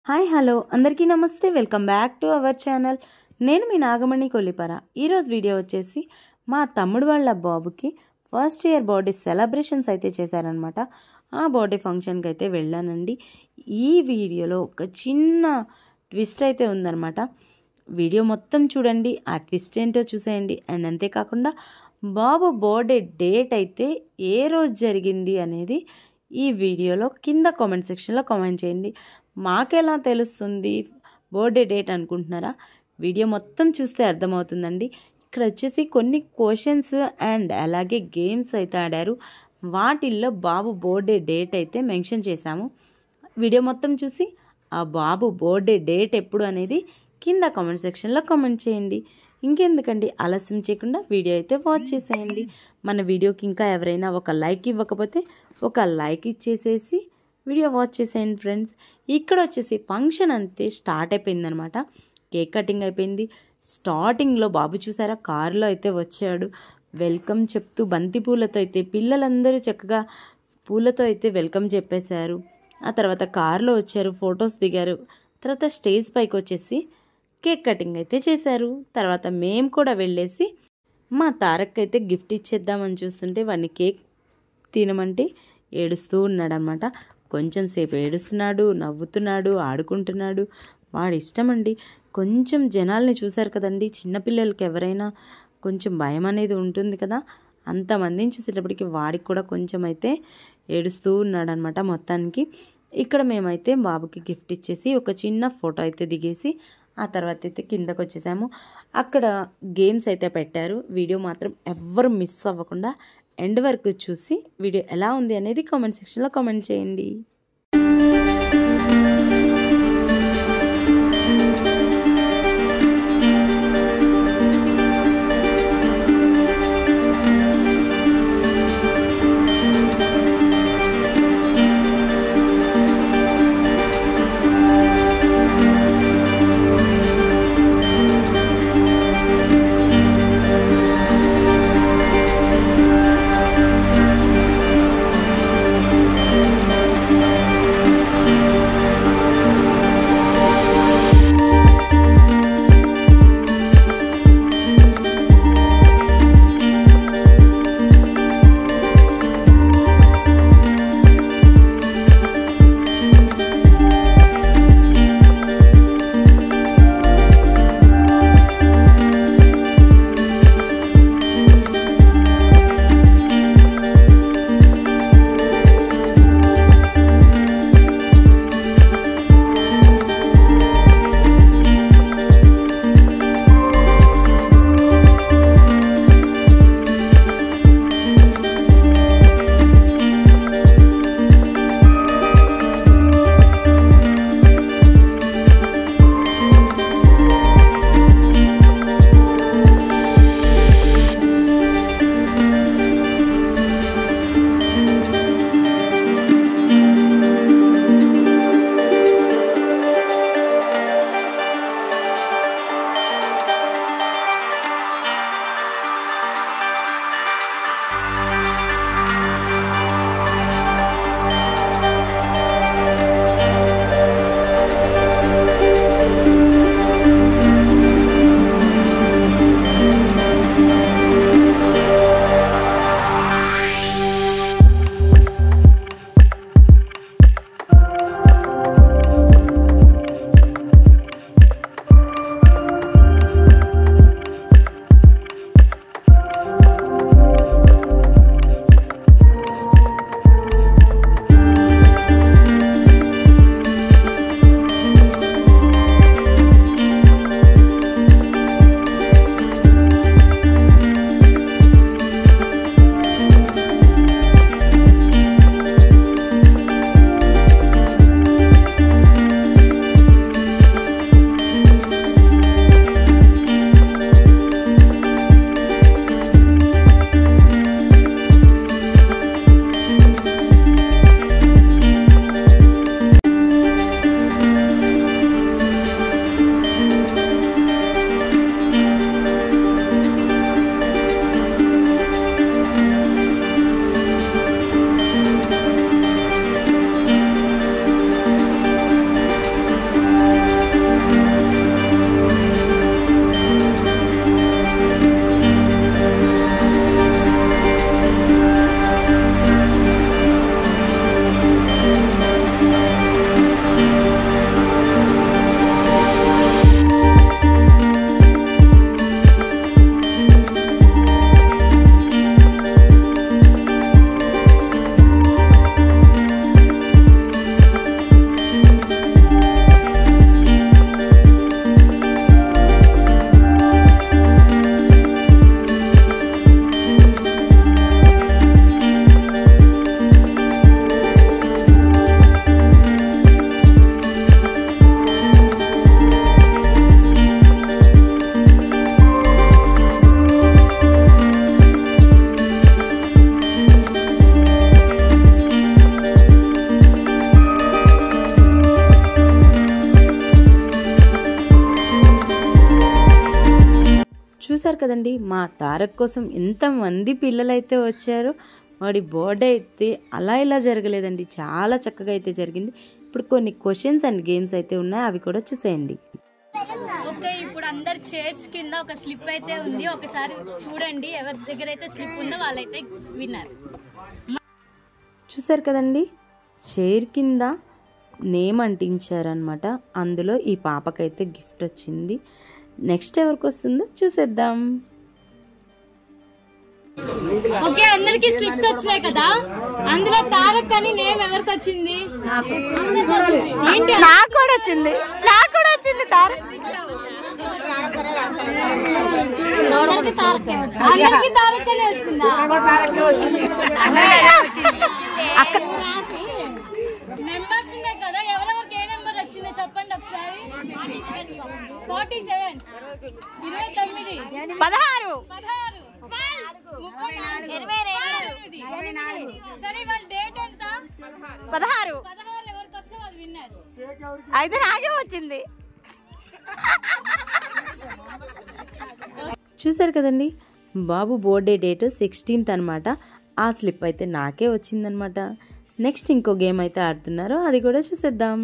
Hi hello అందరికీ నమస్తే welcome back to our channel. నేను మీ నాగమణి కొల్లిపర. ఈరోజు వీడియో వచ్చేసి మా తమ్ముడు వాళ్ళ బాబుకి ఫస్ట్ ఇయర్ బర్త్డే సెలబ్రేషన్స్ అయితే చేశారనమాట. ఆ బర్త్డే ఫంక్షన్కి అయితే వెళ్ళానండి. ఈ వీడియోలో ఒక చిన్న ట్విస్ట్ అయితే ఉందన్నమాట. వీడియో మొత్తం చూడండి, ఆ ట్విస్ట్ ఏంటో చూసేయండి. అండ్ అంతేకాకుండా బాబు బర్త్డే డేట్ అయితే ఏ రోజు జరిగింది అనేది ఈ వీడియోలో కింద కామెంట్ సెక్షన్లో కామెంట్ చేయండి. మాకెలా తెలుస్తుంది బర్త్డే డేట్ అనుకుంటున్నారా? వీడియో మొత్తం చూస్తే అర్థమవుతుందండి. ఇక్కడ వచ్చేసి కొన్ని క్వశ్చన్స్ అండ్ అలాగే గేమ్స్ అయితే ఆడారు. వాటిల్లో బాబు బర్త్డే డేట్ అయితే మెన్షన్ చేశాము. వీడియో మొత్తం చూసి ఆ బాబు బర్త్డే డేట్ ఎప్పుడు అనేది కింద కామెంట్ సెక్షన్లో కామెంట్ చేయండి. ఇంకెందుకండి ఆలస్యం చేయకుండా వీడియో అయితే వాచ్ చేసేయండి. మన వీడియోకి ఇంకా ఎవరైనా ఒక లైక్ ఇవ్వకపోతే ఒక లైక్ ఇచ్చేసేసి వీడియో వాచ్ చేసేయండి ఫ్రెండ్స్. ఇక్కడ వచ్చేసి ఫంక్షన్ అంతే స్టార్ట్ అయిపోయిందనమాట. కేక్ కటింగ్ అయిపోయింది. స్టార్టింగ్లో బాబు చూసారా కారులో అయితే వచ్చాడు. వెల్కమ్ చెప్తూ బంతి పూలతో అయితే పిల్లలందరూ చక్కగా పూలతో అయితే వెల్కమ్ చెప్పేశారు. ఆ తర్వాత కారులో వచ్చారు, ఫొటోస్ దిగారు. తర్వాత స్టేజ్ పైకి వచ్చేసి కేక్ కటింగ్ అయితే చేశారు. తర్వాత మేము కూడా వెళ్ళేసి మా తారక్ అయితే గిఫ్ట్ ఇచ్చేద్దామని చూస్తుంటే వాడిని కేక్ తినమంటే ఏడుస్తూ ఉన్నాడనమాట. కొంచెం సేపు ఏడుస్తున్నాడు, నవ్వుతున్నాడు, ఆడుకుంటున్నాడు. వాడి ఇష్టం అండి. కొంచెం జనాల్ని చూశారు కదండి, చిన్నపిల్లలకి ఎవరైనా కొంచెం భయం అనేది ఉంటుంది కదా. అంతమందిని చూసేటప్పటికి వాడికి కూడా కొంచెం అయితే ఏడుస్తూ ఉన్నాడనమాట. మొత్తానికి ఇక్కడ మేమైతే బాబుకి గిఫ్ట్ ఇచ్చేసి ఒక చిన్న ఫోటో అయితే దిగేసి ఆ తర్వాత అయితే కిందకు వచ్చేసాము. అక్కడ గేమ్స్ అయితే పెట్టారు. వీడియో మాత్రం ఎవ్వరు మిస్ అవ్వకుండా ఎండ్ వరకు చూసి వీడియో ఎలా ఉంది అనేది కామెంట్ సెక్షన్లో కామెంట్ చేయండి. చూసారు కదండి మా తారక్ కోసం ఎంతమంది పిల్లలైతే వచ్చారో. వాడి బర్త్డే అయితే అలా ఇలా జరగలేదండి, చాలా చక్కగా అయితే జరిగింది. ఇప్పుడు కొన్ని క్వశ్చన్స్ అండ్ గేమ్స్ అయితే ఉన్నాయి, అవి కూడా చూసేయండి. ఓకే, ఇప్పుడు అందరి చైర్స్ కింద ఒక స్లిప్ అయితే ఉంది, ఒకసారి చూడండి. ఎవరి దగ్గర అయితే స్లిప్ ఉందో వాళ్ళైతే విన్నర్. చూసారు కదండి చైర్ కింద నేమ్ అంటించారనమాట. అందులో ఈ పాపకైతే గిఫ్ట్ వచ్చింది. నెక్స్ట్ ఎవరికి వస్తుందో చూసేద్దాం. ఓకే, అందరికి స్లిప్స్ వచ్చినాయి కదా. అందులో తారక్ అని నేమ్ ఎవరికి వచ్చింది? ఏంటి? నాకు కూడా వచ్చింది తారక్. అందరికి తారక్ అనే వచ్చిందా? నెంబర్స్ ఉన్నాయి కదా, ఎవరెవరికి ఏ నెంబర్ వచ్చిందో చెప్పండి ఒకసారి. 47, 29, 16, 16, 24, సరే వాళ్ళ డేట్ ఎంత? 16 ఎవరికి వస్తే వాళ్ళు విన్నారు. అయితే నాకే వచ్చింది. చూసారు కదండి బాబు బర్త్డే డేట్ 16th అనమాట. ఆ స్లిప్ అయితే నాకే వచ్చిందనమాట. నెక్స్ట్ ఇంకో గేమ్ అయితే ఆడుతున్నారు, అది కూడా చూసేద్దాం.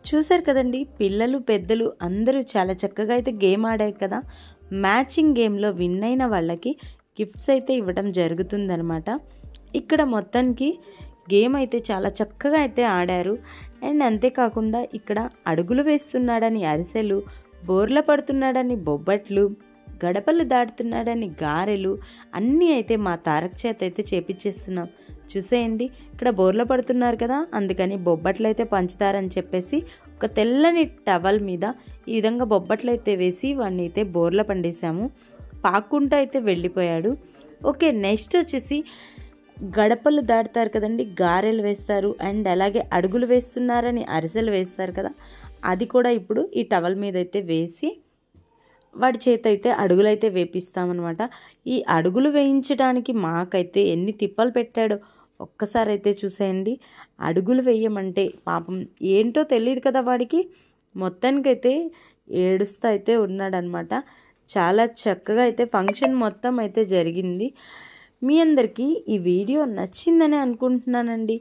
చూసారు కదండి పిల్లలు పెద్దలు అందరూ చాలా చక్కగా అయితే గేమ్ ఆడారు కదా. మ్యాచింగ్ గేమ్లో విన్ అయిన వాళ్ళకి గిఫ్ట్స్ అయితే ఇవ్వడం జరుగుతుందనమాట. ఇక్కడ మొత్తానికి గేమ్ అయితే చాలా చక్కగా అయితే ఆడారు. అండ్ అంతేకాకుండా ఇక్కడ అడుగులు వేస్తున్నాడని అరిసెలు, బోర్ల పడుతున్నాడని బొబ్బట్లు, గడపలు దాటుతున్నాడని గారెలు అన్నీ అయితే మా తారక్ చేత అయితే చేపించేస్తున్నాం. చూసేయండి ఇక్కడ బోర్ల పడుతున్నారు కదా, అందుకని బొబ్బట్లు అయితే పంచుతారని చెప్పేసి ఒక తెల్లని టవల్ మీద ఈ విధంగా బొబ్బట్లు అయితే వేసి వాడిని అయితే బోర్ల పండేసాము. పాక్కుంటూ అయితే వెళ్ళిపోయాడు. ఓకే, నెక్స్ట్ వచ్చేసి గడపలు దాటుతారు కదండి, గారెలు వేస్తారు. అండ్ అలాగే అడుగులు వేస్తున్నారని అరిసెలు వేస్తారు కదా, అది కూడా ఇప్పుడు ఈ టవల్ మీద అయితే వేసి వాడి చేత అయితే అడుగులు అయితే వేపిస్తామన్నమాట. ఈ అడుగులు వేయించడానికి మాకైతే ఎన్ని తిప్పలు పెట్టాడో ఒక్కసారి అయితే చూసేయండి. అడుగులు వేయమంటే పాపం ఏంటో తెలియదు కదా వాడికి, మొత్తానికైతే ఏడుస్తూ అయితే ఉన్నాడనమాట. చాలా చక్కగా అయితే ఫంక్షన్ మొత్తం అయితే జరిగింది. మీ అందరికీ ఈ వీడియో నచ్చిందని అనుకుంటున్నానండి.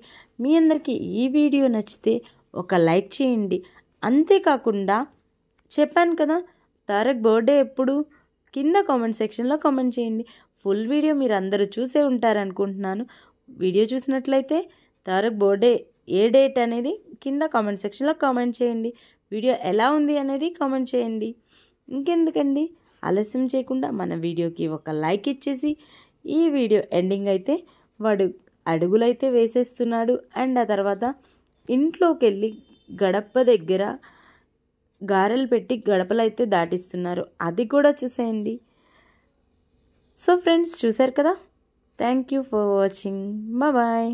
మీ అందరికీ ఈ వీడియో నచ్చితే ఒక లైక్ చేయండి. అంతేకాకుండా చెప్పాను కదా తారక్ బర్త్డే ఎప్పుడు, కింద కామెంట్ సెక్షన్లో కామెంట్ చేయండి. ఫుల్ వీడియో మీరు అందరూ చూసే ఉంటారనుకుంటున్నాను. వీడియో చూసినట్లయితే తారక్ బర్త్డే ఏ డేట్ అనేది కింద కామెంట్ సెక్షన్లో కామెంట్ చేయండి. వీడియో ఎలా ఉంది అనేది కామెంట్ చేయండి. ఇంకెందుకండి ఆలస్యం చేయకుండా మన వీడియోకి ఒక లైక్ ఇచ్చేసి, ఈ వీడియో ఎండింగ్ అయితే వాడు అడుగులైతే వేసేస్తున్నాడు. అండ్ ఆ తర్వాత ఇంట్లోకి వెళ్ళి గడప దగ్గర గారెలు పెట్టి గడపలైతే దాటిస్తున్నారు. అది కూడా చూసేయండి. సో ఫ్రెండ్స్, చూసారు కదా. Thank you for watching. Bye.